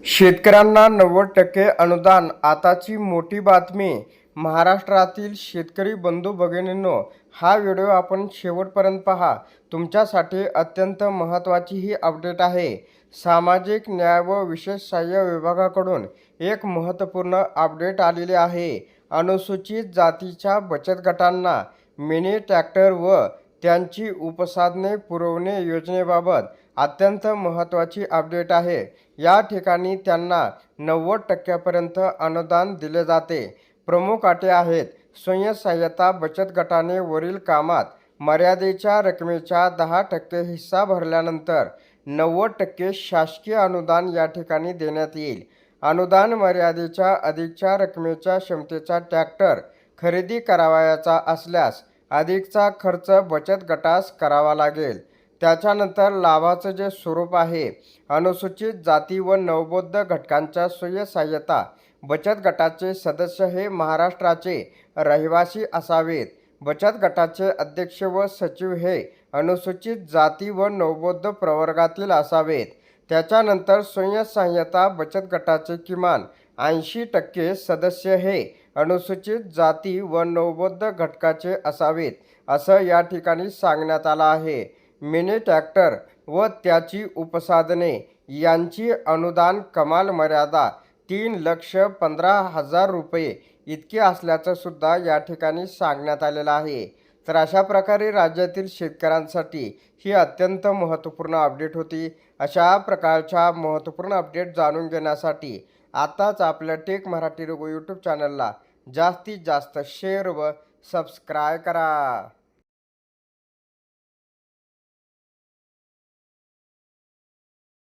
शेतकऱ्यांना 90% अनुदान आताची मोठी बातमी। महाराष्ट्रातील शेतकरी बंधू भगिनींनो, हा व्हिडिओ आपण शेवटपर्यंत पहा। तुमच्यासाठी अत्यंत महत्त्वाची ही अपडेट आहे। सामाजिक न्याय व विशेष सहाय्य विभागाकडून एक महत्त्वपूर्ण अपडेट आलेली आहे। अनुसूचित जातीच्या बचत गटांना मिनी ट्रॅक्टर व त्यांची उपसाधने पुरवणे योजनेबाबत अत्यंत महत्त्वाची अपडेट आहे। या ठिकाणी त्यांना 90% अनुदान दिले जाते। प्रमुख अटी आहेत: स्वयंसहाय्यता बचत गटाने वरील कामात मर्यादेच्या रकमेच्या 10% हिस्सा भरल्यानंतर 90% शासकीय अनुदान या ठिकाणी देण्यात येईल। अनुदान मर्यादेच्या अधिकच्या रकमेच्या क्षमतेचा ट्रॅक्टर खरेदी करावयाचा असल्यास अधिकचा खर्च बचत गटास करावा लागेल। त्याच्यानंतर लाभाचं जे स्वरूप आहे, अनुसूचित जाती व नवबौद्ध घटकांच्या स्वयंसहाय्यता बचत गटाचे सदस्य हे महाराष्ट्राचे रहिवासी असावेत। बचत गटाचे अध्यक्ष व सचिव हे अनुसूचित जाती व नवबौद्ध प्रवर्गातील असावेत। त्याच्यानंतर स्वयंसहाय्यता बचत गटाचे किमान 80% सदस्य हे अनुसूचित जाती व नवबौद्ध घटकाचे असावेत, असं या ठिकाणी सांगण्यात आलं आहे। मिनी ट्रॅक्टर व त्याची उपसाधने यांची अनुदान कमाल मर्यादा 3,15,000 रुपये इतकी असल्याचं सुद्धा या ठिकाणी सांगण्यात आलेलं आहे। तर अशा प्रकारे राज्यातील शेतकऱ्यांसाठी ही अत्यंत महत्त्वपूर्ण अपडेट होती। अशा प्रकारच्या महत्त्वपूर्ण अपडेट जाणून घेण्यासाठी आताच आपल्या टेक मराठी रघु यूट्यूब चॅनलला जास्तीत जास्त शेअर व सबस्क्राईब करा।